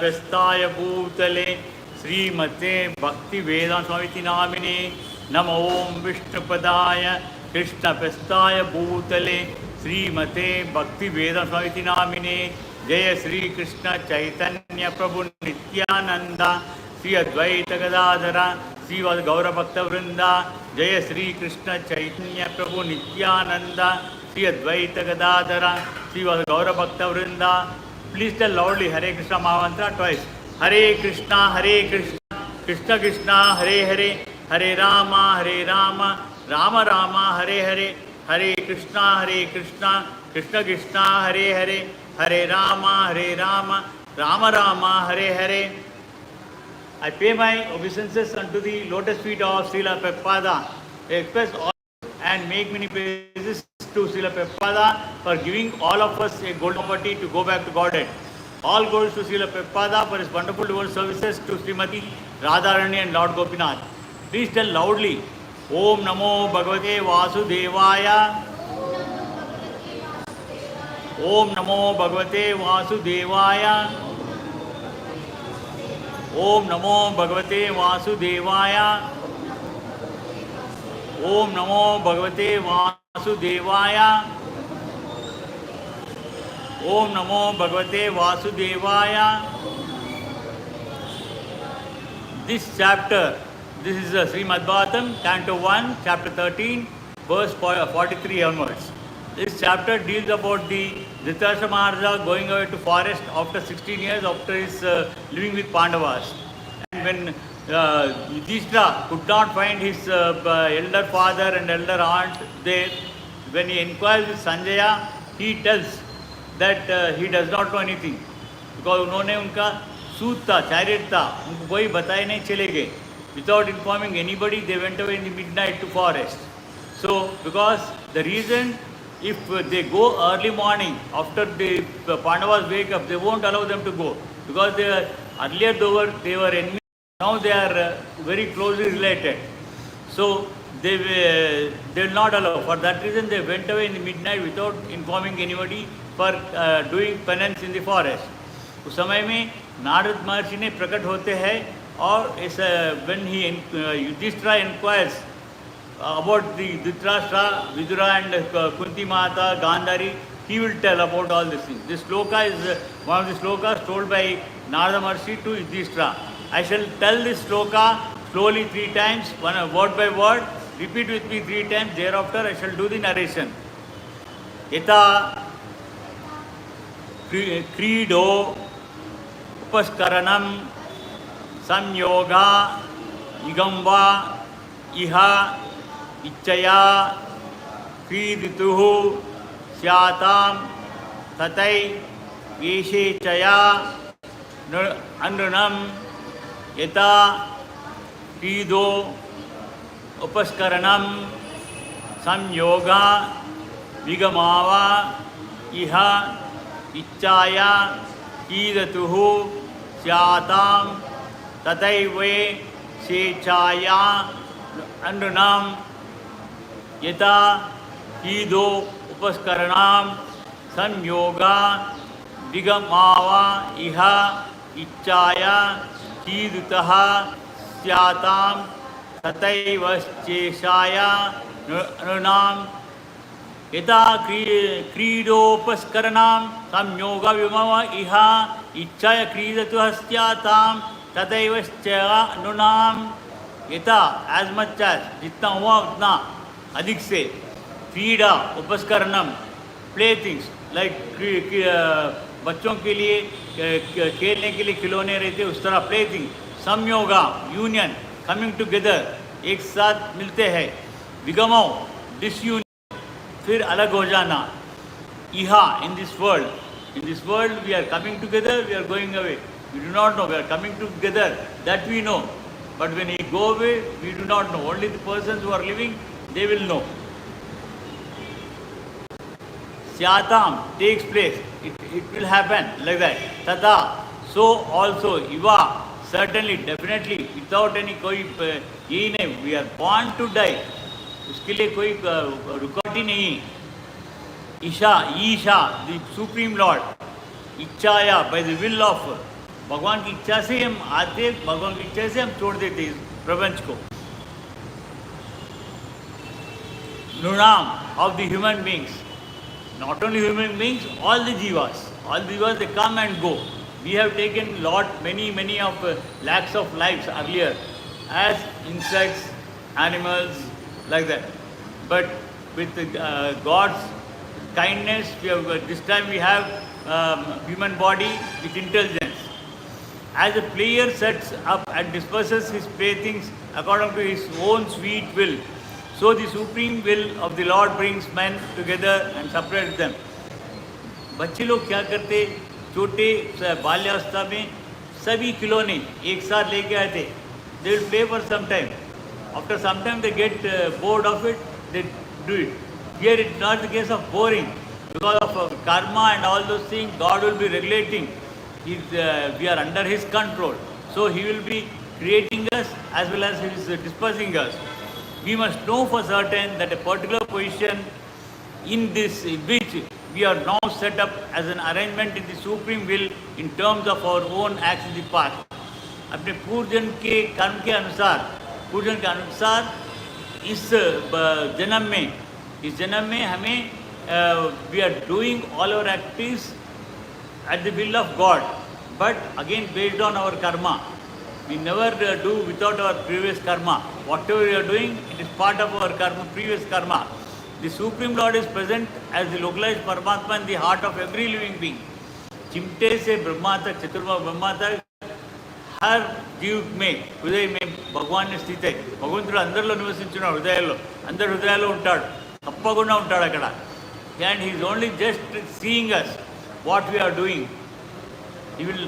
कृष्णाय भूतले श्रीमते भक्ति वेदांत स्वामी नामिने नमो ओम विष्णुपदाय कृष्णप्रस्थाय भूतले श्रीमते भक्ति वेदांत स्वामी नामिने जय श्री कृष्ण चैतन्य प्रभु नित्यानंद श्री अद्वैत गदाधर श्रीवद गौरभक्त वृंदा जय श्री कृष्ण चैतन्य प्रभु नित्यानंद श्री अद्वैत गदाधर श्रीवद गौरभक्त वृंदा. Please tell loudly Hare Krishna Mahamantra twice. Hare Krishna, Krishna Krishna, Hare Hare, Hare Rama, Rama Rama, Hare Hare, Hare Krishna, Krishna Krishna, Hare Hare, Hare Rama, Rama Rama, Hare Hare. I pay my obeisances unto the lotus feet of Srila Prabhupada. I express all and make many praises to Srila Prabhupada for giving all of us a golden opportunity to go back to Godhead. All goes to Srila Prabhupada for his wonderful devotional services to Srimati Radharani and Lord Gopinath. Please tell loudly, Om Namo Bhagavate Vasudevaya. Om Namo Bhagavate Vasudevaya. Om Namo Bhagavate Vasudevaya. Om Namo Bhagavate Vasudevaya. Om Namo Bhagavate Vasudevaya. This chapter, this is Srimad Bhagavatam, Canto 1, Chapter 13, verse 43 onwards. This chapter deals about the Dhritarashtra Maharaj going away to forest after 16 years after his living with Pandavas. And when Yudhishthira could not find his elder father and elder aunt there, when he inquires with Sanjaya, he tells that he does not know anything because उन्होंने उनका सूत था, chariot था, उनको कोई बताए नहीं चले गए. Without informing anybody, they went away in the midnight to forest. So, because the reason, if they go early morning after the Pandavas wake up, they won't allow them to go because earlier they were enemies. Now they are very closely related. So they will not allow. For that reason they went away in the midnight without informing anybody for doing penance in the forest. उस समय में नारद महर्षि ने प्रकट होते हैं और इस when he Yudhishthira inquires about the Dhritarashtra, Vidura and Kunti Mata, Gandhari, he will tell about all these things. This sloka is one of the slokas told by Narada Maharishi to Yudhishthira. I shall tell this sloka slowly 3 times, word by word. Repeat with me 3 times. Thereafter, I shall do the narration. Yata krido upaskaranam samyoga igamba iha ichaya kridituhu syatam tatai veshe chaya anunam यथा credo उपस्करणम संयोगा विगमावा इह इच्छाया कीदतुः स्यातां तथैव स्वेच्छाया अनुनाम यथा credo उपस्करणम संयोगा विगमावा इह इच्छाया कीदतः स्यातां तथैव स्वेच्छाया अनुनाम यथा क्रीडोपस्करणां संयोगा विगमावा इह इच्छाया क्रीडतः स्यातां तथैव स्वेच्छाया अनुनाम यथा एज मच एज जितना हुआ उतना अधिक से क्रीडा उपस्करणम प्ले थिंग्स लाइक बच्चों के लिए खेलने के लिए खिलौने रहते उस तरह प्ले थिंग. संयोगा यूनियन कमिंग टुगेदर एक साथ मिलते हैं. विगमो डिसयूनियन फिर अलग हो जाना. इहा in this world we are coming together, we are going away. We do not know we are coming together, that we know, but when we go away we do not know. Only the persons who are living they will know. Syatam takes place, it will happen like that. Tata, so also Iva, certainly, definitely, without any कोई यही नहीं. We are born to die. उसके लिए कोई रुकावट ही नहीं. Isha, the Supreme Lord, Ichaya, by the will of भगवान की इच्छा से हम आते, भगवान की इच्छा से हम छोड़ देते इस प्रपंच को. Nunam of the human beings, not only human beings, all the jivas they come and go. We have taken many of lakhs of lives earlier as insects, animals, like that. But with God's kindness, this time we have human body with intelligence. As a player sets up and disperses his playthings according to his own sweet will, so the supreme will of the Lord brings men together and separates them. बच्चे लोग क्या करते, छोटे बाल्यावस्था में सभी खिलौने एक साथ लेके आए थे. They will play for some time. After some time they get bored of it, they do it. Here it's not the case of boring. Because of karma and all those things, God will be regulating. We are under His control. So He will be creating us as well as He is dispersing us. We must know for certain that a particular position in which we are now set up as an arrangement in the supreme will in terms of our own acts in the past. अपने पूर्वजन के कर्म के अनुसार इस जन्म में हमें we are doing all our activities at the will of God, but again based on our karma. We never do without our previous karma. Whatever we are doing, it is part of our karma, previous karma. The Supreme Lord is present as the localized Paramatma in the heart of every living being. चिमटे से ब्रह्मा तक, चतुर्मा ब्रह्मा तक, हर जीव में हृदय में भगवान ने स्थित है. భగవంతుడు అందరిలో నివసించున్నాడు, హృదయాల్లో ఉంటాడు, తప్పకుండా ఉంటాడు అక్కడ. And he is only just seeing us, what we are doing. He will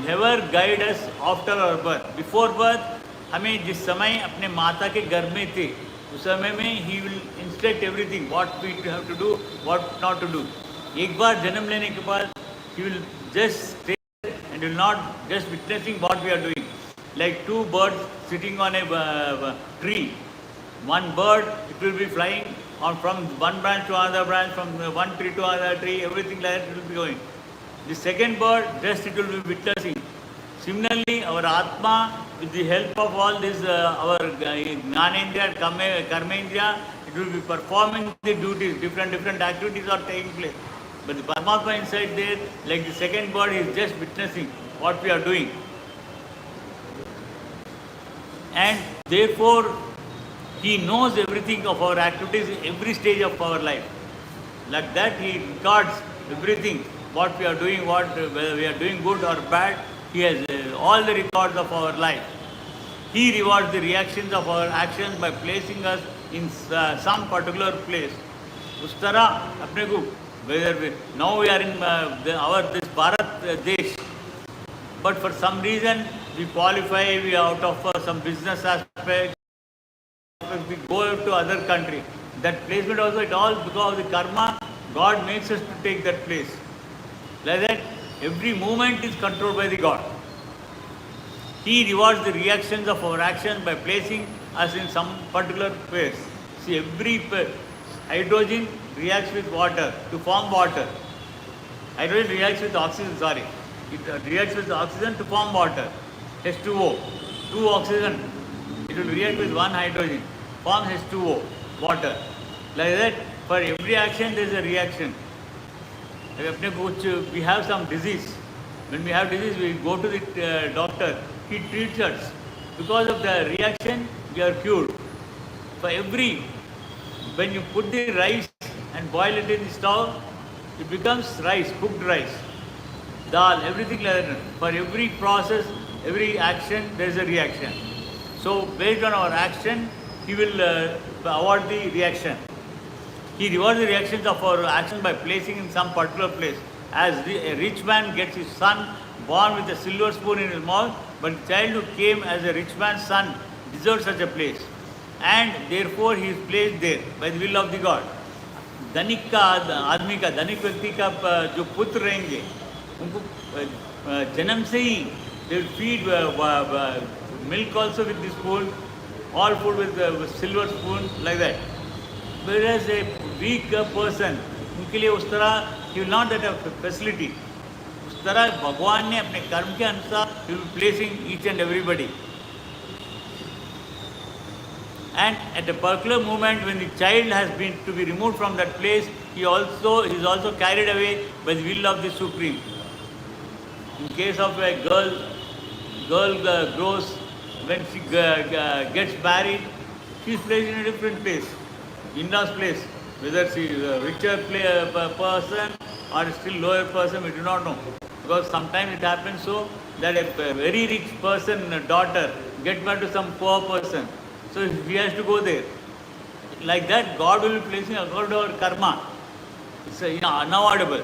never guide us after our birth. Before birth, हमें जिस समय अपने माता के गर्भ में थे, उस समय में he will instruct everything, what we have to do, what not to do. एक बार जन्म लेने के बाद he will just stay and will not just witnessing what we are doing. Like two birds sitting on a tree. One bird, it will be flying from one branch to another branch, from one tree to another tree, everything like that it will be going. The second bird, just it will be witnessing. Similarly, our Atma, with the help of all this, our Jnanendriya, Karmendriya, it will be performing the duties, different activities are taking place. But the Paramatma inside there, like the second bird, is just witnessing what we are doing. And therefore, he knows everything of our activities, every stage of our life. Like that, he records everything, what we are doing, whether we are doing good or bad. He has all the records of our life. He rewards the reactions of our actions by placing us in some particular place. उस तरह अपने को, whether now we are in this Bharat Desh, but for some reason we qualify, we are out of some business aspect, we go to other country. That placement also, it all because of the karma, God makes us to take that place. Like that, every movement is controlled by the God. He rewards the reactions of our actions by placing us in some particular place. See, every hydrogen reacts with water to form water. Hydrogen reacts with oxygen, It reacts with oxygen to form water. H2O. Two oxygen. It will react with one hydrogen. Form H2O, water. Like that, for every action there is a reaction. We have some disease. When we have disease, we go to the doctor. He treats us. Because of the reaction, we are cured. For when you put the rice and boil it in the stove, it becomes rice, cooked rice. Dal, everything like that. For every process, every action, there is a reaction. So, based on our action, he will award the reaction. He rewards the reactions of our action by placing in some particular place. As a rich man gets his son born with a silver spoon in his mouth, but the child who came as a rich man's son deserves such a place. And therefore he is placed there by the will of the God. धनिक व्यक्ति का जो पुत्र रहेंगे, उनको जन्म से ही they will feed milk also with this spoon, all food with silver spoon, like that. Whereas a weak person, उनके लिए उस तरह he will not have a facility. उस उस तरह भगवान ने अपने कर्म के अनुसार he will be placing each and everybody. And at a particular moment when the child has been to be removed from that place, he is also carried away by the will of the Supreme. In case of a girl grows, when she gets married, she is placed in a different place, in-laws place. Whether she is a richer person or still lower person, we do not know. Because sometimes it happens so that a very rich person, daughter, gets married to some poor person. So he has to go there. Like that, God will be placing according to our karma. It's unavoidable.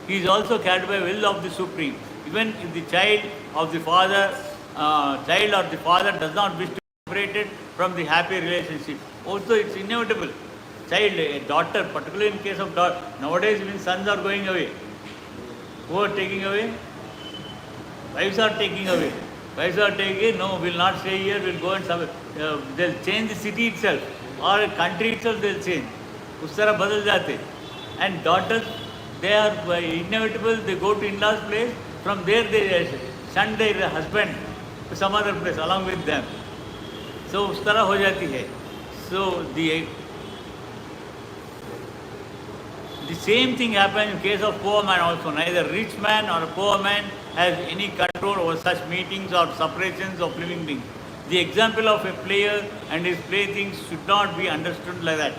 He is also carried by will of the Supreme. Even if the child or the father does not wish to be separated from the happy relationship, also it's inevitable. Child, a daughter, particularly in case of daughter, nowadays even sons are going away. Who are taking away? Wives are taking away. Wives are taking, no, we'll not stay here, we'll go and they'll change the city itself or country itself they'll change. उस तरह बदल जाते. And daughters, they are inevitable, they go to in-laws place, from there they send their husband to some other place along with them. So उस तरह हो जाती है. So the same thing happens in case of poor man also. Neither rich man or a poor man has any control over such meetings or separations of living beings. The example of a player and his playthings should not be understood like that.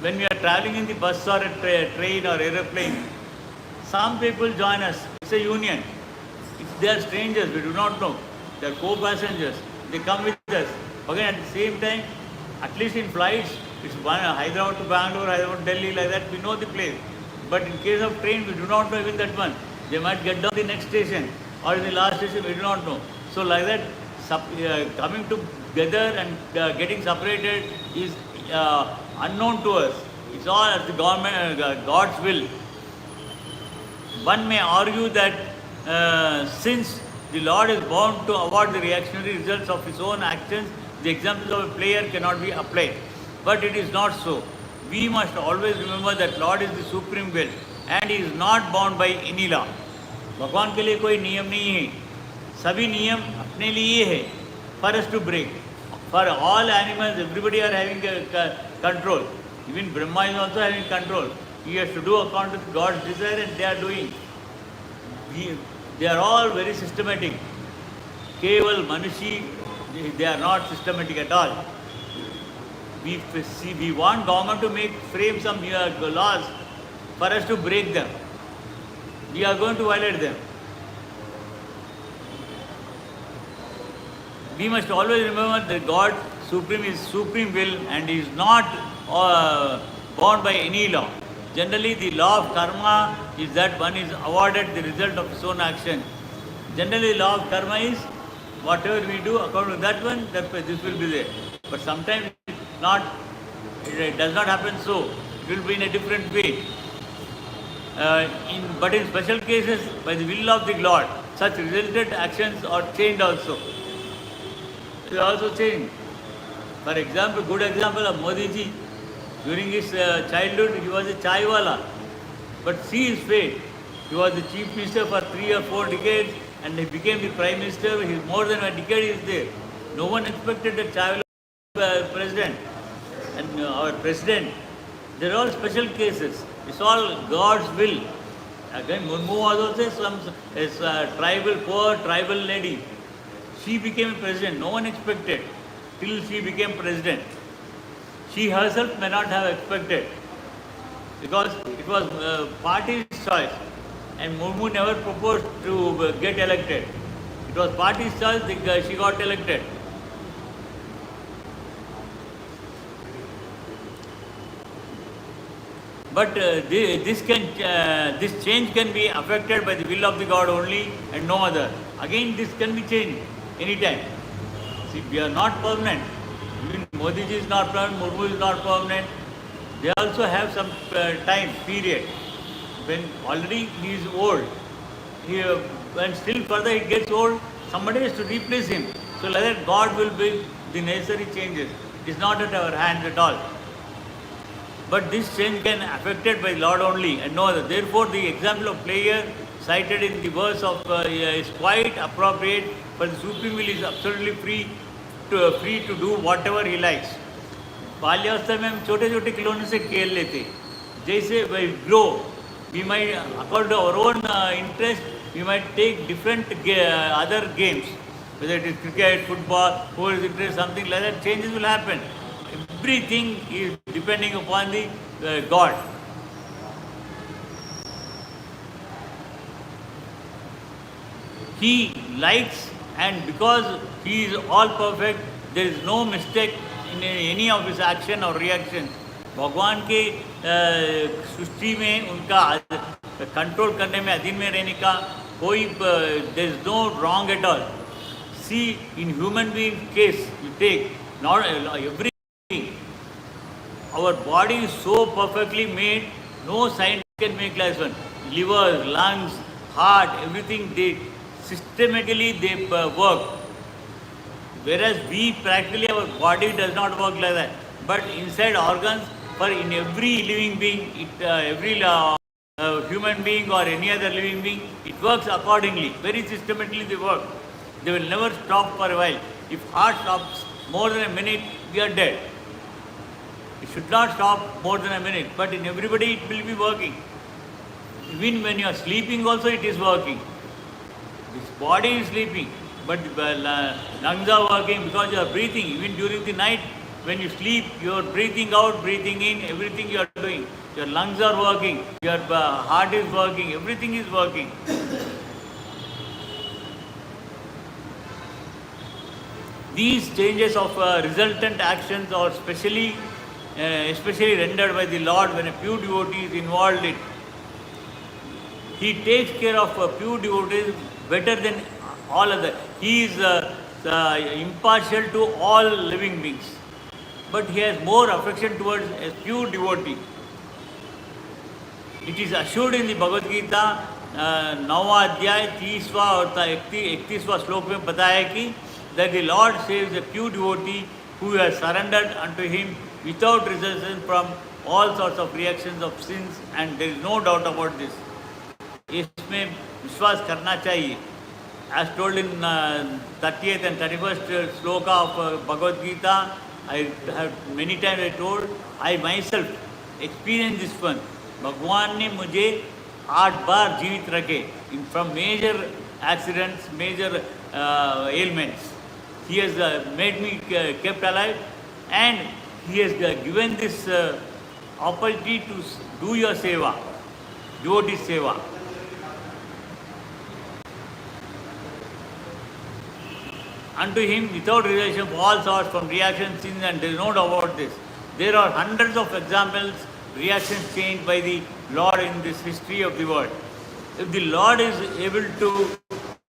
When we are traveling in the bus or a train or aeroplane, some people join us. It's a union. They are strangers, we do not know. They are co-passengers. They come with us. Again, at the same time, at least in flights, it's Hyderabad to Bangalore, Hyderabad to Delhi, like that, we know the place. But in case of train, we do not know even that one. They might get down the next station or in the last station, we do not know. So like that, coming together and getting separated is unknown to us. It's all at the God's will. One may argue that since the Lord is bound to avoid the reactionary results of his own actions, the examples of a player cannot be applied. But it is not so. We must always remember that Lord is the supreme will and he is not bound by any law. भगवान के लिए कोई नियम नहीं है. सभी नियम अपने लिए है. For us to break. For all animals, everybody are having control. Even Brahma is also having control. He has to do according to God's desire and they are doing. They are all very systematic. Keval, Manushi, they are not systematic at all. We want government to frame some laws for us to break them. We are going to violate them. We must always remember that God Supreme is supreme will and is not bound by any law. Generally, the law of karma is that one is awarded the result of his own action. Generally, the law of karma is whatever we do according to that one, this will be there. But sometimes it does not happen so. It will be in a different way. But in special cases, by the will of the Lord, such resultant actions are changed also. They are also changed. For example, good example of Modi ji. During his childhood, he was a chai wala. But see his fate. He was the chief minister for 3 or 4 decades and he became the prime minister. He more than a decade he is there. No one expected a chai wala president. And our president, they are all special cases. It's all God's will. Again, Murmu was also a poor tribal lady. She became a president. No one expected till she became president. She herself may not have expected because it was party's choice and Murmu never proposed to get elected. It was party's choice, she got elected. But this change can be affected by the will of the God only and no other. Again, this can be changed anytime. See, we are not permanent. Even Modi ji is not permanent, Murmu is not permanent. They also have some time period when already he is old. When still further he gets old, somebody has to replace him. So like that, God will bring the necessary changes. It is not at our hands at all. But this change can affected by Lord only and no other. Therefore, the example of player cited in the verse of is quite appropriate, for the Supreme Will is absolutely free to do whatever he likes. बाल्यावस्था में हम छोटे छोटे खिलौने से खेल लेते, जैसे we grow we might according to our own interest we might take different other games, whether it is cricket, football, who is interested, something like that, changes will happen. Everything is depending upon the God. He likes, and because he is all perfect, there is no mistake in any of his action or reaction. भगवान के सृष्टि में उनका control करने में, अधीन में रहने का कोई there is no wrong at all. See, in human being case, you take not everything. Our body is so perfectly made, no science can make less one. Liver, lungs, heart, everything, they systematically they work. Whereas we practically, our body does not work like that. But inside organs, for in every living being, every human being or any other living being, it works accordingly. Very systematically they work. They will never stop for a while. If heart stops more than a minute, we are dead. It should not stop more than a minute. But in everybody, it will be working. Even when you are sleeping also, it is working. This body is sleeping, but the lungs are working because you are breathing. Even during the night, when you sleep, you are breathing out, breathing in, everything you are doing. Your lungs are working, your heart is working, everything is working. These changes of resultant actions are especially rendered by the Lord when a pure devotee is involved in it. He takes care of pure devotees better than all other. He is impartial to all living beings, but he has more affection towards a pure devotee. It is assured in the Bhagavad Gita 9वां अध्याय 30वां और 31वां श्लोक में बताया कि that the Lord saves a pure devotee who has surrendered unto him without resistance from all sorts of reactions of sins, and there is no doubt about this. इसमें विश्वास करना चाहिए. As told in 30th and 31st sloka of Bhagavad Gita, I have many times I told, I myself experienced this one. भगवान ने मुझे 8 बार जीवित रखे from major accidents, major ailments. He has made me kept alive, and he has given this opportunity to do your seva, devotee seva. Unto him without realization of all sorts from reactions, sins, and there is no doubt about this. There are hundreds of examples, reactions changed by the Lord in this history of the world. If the Lord is able to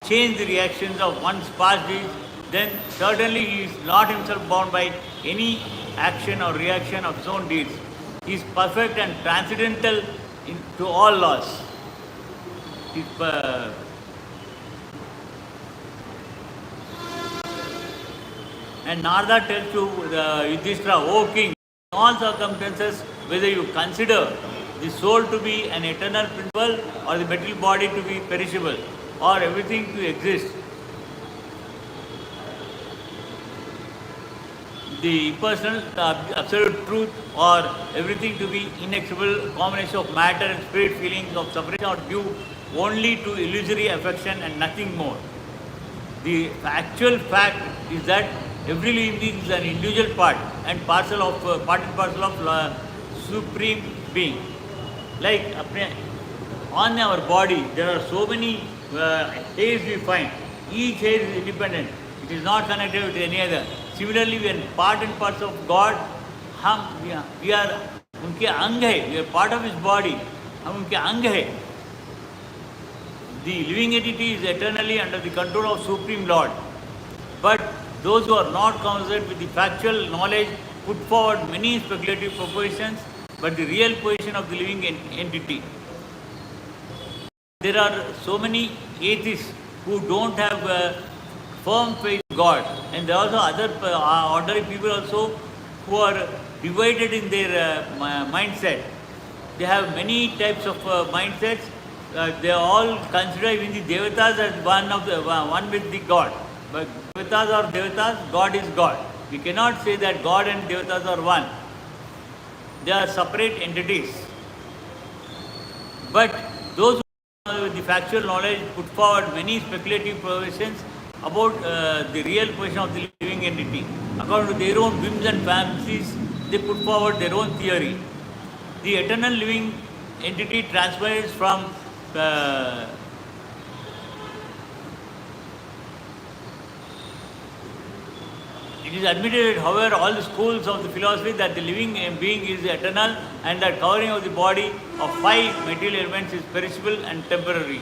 change the reactions of one's past deeds, then certainly he is not himself bound by any action or reaction of his own deeds. He is perfect and transcendental to all laws. And Narada tells to Yudhishthira, O king, in all circumstances, whether you consider the soul to be an eternal principle or the material body to be perishable or everything to exist, the impersonal, absolute truth, or everything to be inexorable combination of matter and spirit, feelings of separation are due only to illusory affection and nothing more. The actual fact is that every living being is an individual part and parcel of supreme being. Like on our body, there are so many hairs we find. Each hair is independent. It is not connected with any other. Similarly, we are part and parts of God. We are उनके अंग है. We are part of His body. हम उनके अंग है. The living entity is eternally under the control of Supreme Lord. But those who are not concerned with the factual knowledge put forward many speculative propositions, but the real position of the living entity. There are so many atheists who don't have firm faith in God, and there are also other ordinary people also who are divided in their mindset. They have many types of mindsets. They all consider even the devatas as one with the God. But devatas are devatas, God is God. We cannot say that God and devatas are one. They are separate entities. But those who with the factual knowledge put forward many speculative provisions about the real position of the living entity. According to their own whims and fancies, they put forward their own theory. The eternal living entity transfers from it is admitted, however, all the schools of the philosophy that the living being is eternal and that covering of the body of 5 material elements is perishable and temporary.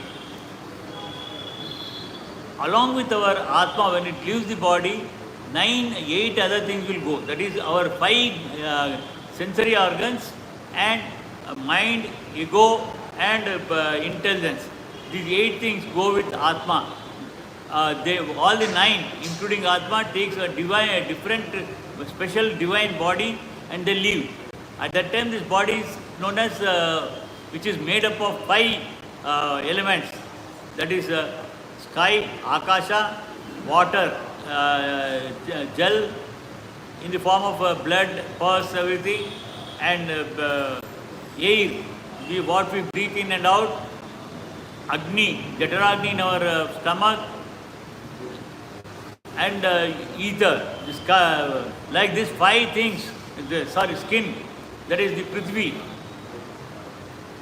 Along with our Atma, when it leaves the body, 8 other things will go. That is our 5 sensory organs and mind, ego and intelligence. These 8 things go with Atma. All the 9, including Atma, takes a different, special divine body and they leave. At that time, this body is known as, which is made up of 5 elements. That is sky, akasha, water, gel in the form of blood, pus, everything, and air, what we breathe in and out, Agni, Jataragni in our stomach, and ether. Like these 5 things, skin, that is the Prithvi.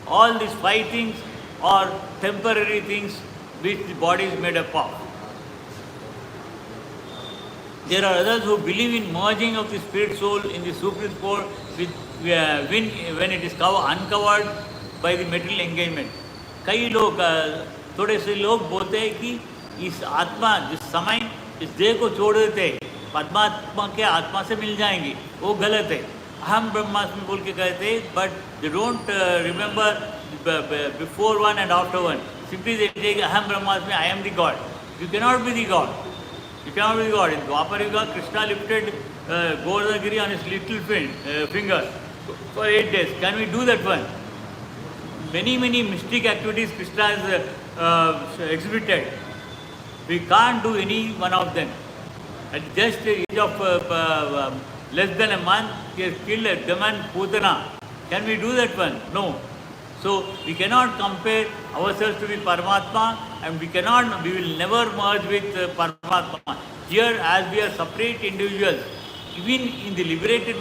All these 5 things are temporary things which the body is made up of. There are others who believe in merging of the spirit soul in the supreme core with, when it is uncovered by the material engagement. कई लोग थोड़े से लोग बोलते हैं कि इस आत्मा जिस समय इस देह को छोड़ देते परमात्मा के आत्मा से मिल जाएंगे, वो गलत है. अहम ब्रह्मास्मि बोल के कहते हैं, but they don't remember before one and after one. Simply they take Aham Brahmasmi, I am the God. You cannot be the God. You cannot be the God. In Dwapar Yuga, Krishna lifted Govardhanagiri on his little finger for 8 days. Can we do that one? Many mystic activities Krishna has exhibited. We can't do any one of them. At just the age of less than a month, he has killed a demon Putana. Can we do that one? No. So we cannot compare ourselves to the Paramatma, and we will never merge with Paramatma. Here, as we are separate individuals, even in the liberated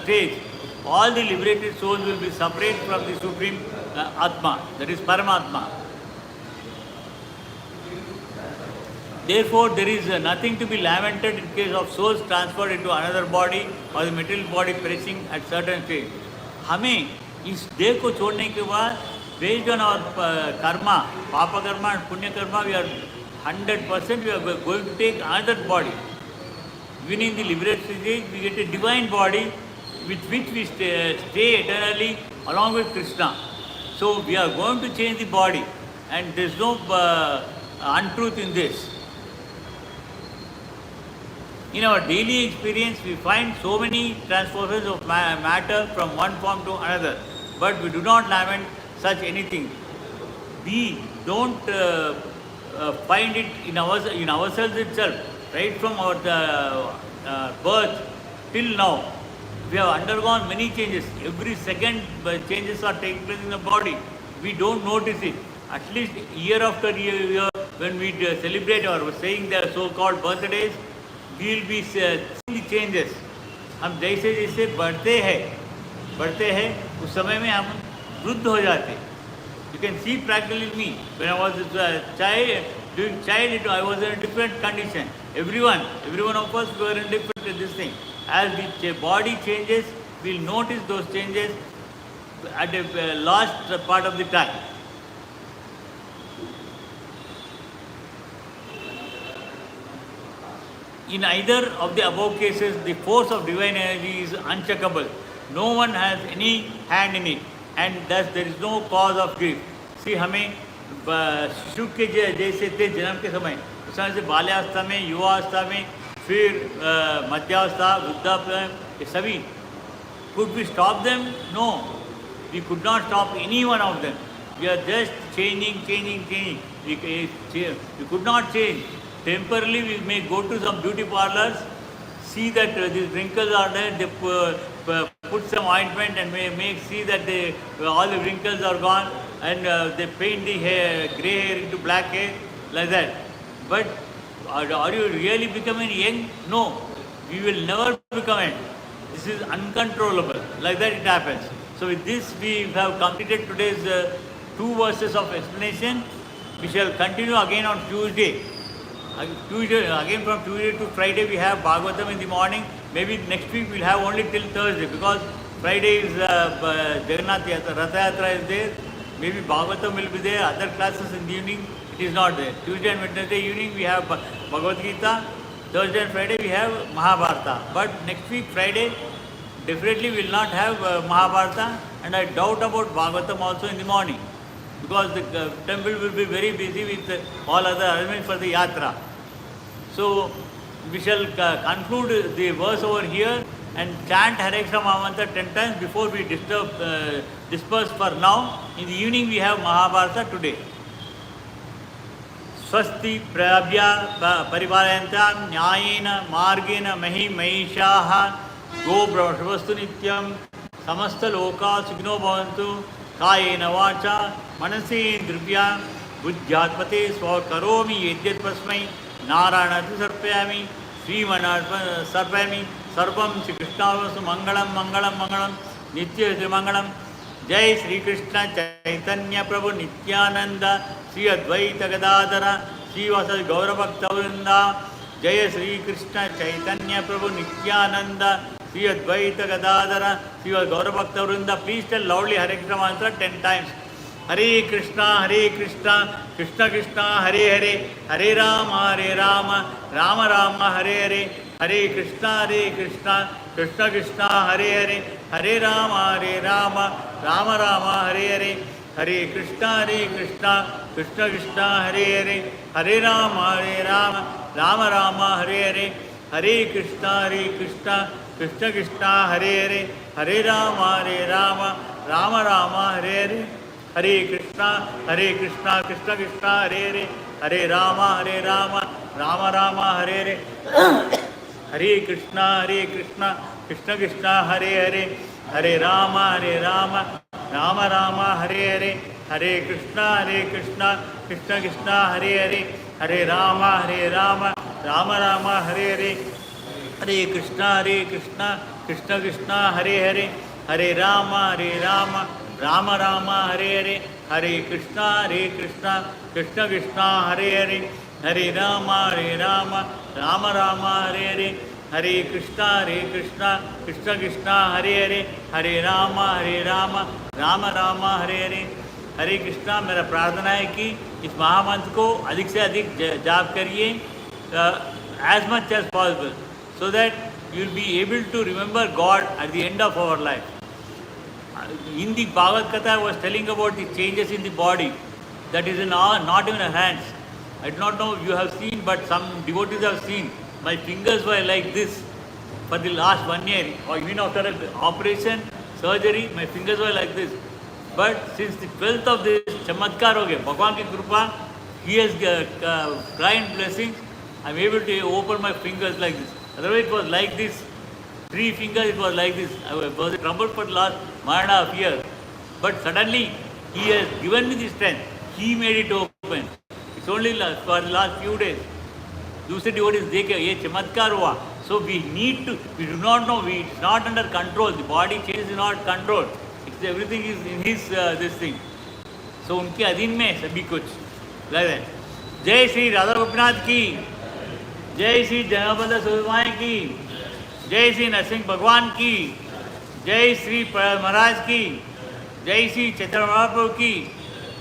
stage, all the liberated souls will be separate from the Supreme Atma, that is Paramatma. Therefore, there is nothing to be lamented in case of souls transferred into another body or the material body perishing at certain stage. हमें इस देह को छोड़ने के बाद based on our karma, papa karma and punya karma, we are 100% we are going to take another body. Even in the liberated stage, we get a divine body with which we stay eternally along with Krishna. So we are going to change the body, and there is no untruth in this. In our daily experience, we find so many transformations of matter from one form to another, but we do not lament such anything. We don't find it in ourselves itself. Right from our birth till now, we have undergone many changes. Every second changes are taking place in the body. We don't notice it. At least year after year, when we celebrate or saying their so-called birthdays, we will be seeing the changes. हम जैसे जैसे बढ़ते हैं उस समय में हम वृद्ध हो जाते. You can see practically me. When I was a child, during childhood, I was in a different condition. Every one of us were in different this thing. As the body changes, we'll notice those changes at the last part of the time. In either of the above cases, the force of divine energy is uncheckable. No one has any hand in it, and thus there is no cause of grief. See, हमें शिशु के जैसे थे जन्म के समय, उस समय से बाल्यावस्था में, युवावस्था में, फिर मध्यावस्था, वृद्धावस्था में, ये सभी Could we stop them? No. We could not stop any one of them. We are just changing. We could not change. Temporarily we may go to some beauty parlors, see that these wrinkles are there, they put some ointment and see that all the wrinkles are gone, and they paint the grey hair into black hair, like that. But are you really becoming young? No. We will never become young. This is uncontrollable. Like that it happens. So with this we have completed today's 2 verses of explanation. We shall continue again on Tuesday. Again from Tuesday to Friday we have Bhagavatam in the morning. Maybe next week we'll have only till Thursday, because Friday is Jagannath Yatra, Ratha Yatra is there. Maybe Bhagavatam will be there. Other classes in the evening it is not there. Tuesday and Wednesday evening we have Bhagavath Katha. Thursday and Friday we have Mahabharata. But next week Friday definitely will not have Mahabharata, and I doubt about Bhagavatam also in the morning, because the temple will be very busy with all other arrangements for the yatra. So we shall conclude the verse over here and chant Hare Krishna Mahamantra 10 times before we disperse for now. In the evening we have Mahabharata today. Swasti prabhya paripalantam nyayena margena mahi mahishaha go brahmavastu nityam samasta loka sugno bhavantu kayena vacha manasi indrivya buddhyatpate swakaromi yedyat pasmai नारायणार्थ सर्पयामि श्रीमनार्थ सर्पयामि सर्वं श्री कृष्णावस्तु मंगलम मंगलम मंगलम नित्य श्री मंगलम. जय श्री कृष्ण चैतन्य प्रभु नित्यानंद श्री अद्वैत गदाधर श्रीवासदि गौरभक्तवृंद. जय श्री कृष्ण चैतन्य प्रभु Nityanand Shri Advaita Gadadhar Shri गौरभक्तवृंद. Please tell loudly Hare Krishna mantra 10 times. Hare Krishna Krishna Krishna Hare Hare Hare Rama Rama Rama Hare Hare Hare Krishna Krishna Krishna Hare Hare Hare Rama Rama Rama Hare Hare Hare Krishna Krishna Krishna Hare Hare Hare Rama Rama Rama Hare Hare Hare Krishna Krishna Krishna Hare Hare Hare Rama Rama Hare Hare Hare Krishna Krishna Krishna Hare Hare Hare Rama Rama Hare Hare Hare Krishna Krishna Krishna Hare Hare Hare Rama Rama Hare Hare Hare Krishna Krishna Krishna Hare Hare Hare Rama Rama Hare Hare Hare Krishna Krishna Krishna Hare Hare Hare Rama Rama Hare Hare Hare Krishna Krishna Krishna Hare Hare Hare Rama Rama Hare Hare Hare Krishna Krishna Krishna Hare Hare Hare Rama Rama Hare Hare हरे कृष्णा. मेरा प्रार्थना है कि इस महामंत्र को अधिक से अधिक जाप करिए, as much as possible, so that you will be able to remember God at the end of our life. In the Bhagavath Katha, I was telling about the changes in the body that is not in our hands. I do not know if you have seen, but some devotees have seen. My fingers were like this for the last 1 year, or even after an operation, surgery, my fingers were like this. But since the 12th of this chamatkar ho gaya, Bhagwan ki kripa, He has kind blessings, I am able to open my fingers like this. Otherwise it was like this. 3 fingers it was like this. I was in trouble for the last 1.5 years. But suddenly He has given me the strength. He made it open. It's only for the last few days. दूसरे devotees देखे ये चमत्कार हुआ. So we do not know, it's not under control. The body change is not controlled. Everything is in His this thing. So उनके अधीन में सभी कुछ. जय श्री राधा गोपीनाथ की, जय श्री जगन्नाथ सुदामाई की, जय श्री नरसिंह भगवान की, जय श्री महाराज की, जय श्री चैतन्य महाप्रभु की,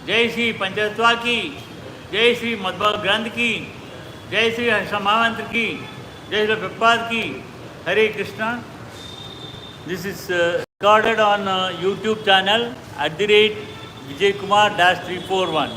जय श्री पंचतत्वा की, जय श्री मध्व ग्रंथ की, जय श्री महामंत्र की, जय श्री प्रभुपाद की. हरे Krishna. This is recorded on YouTube channel @ Vijay Kumar -341.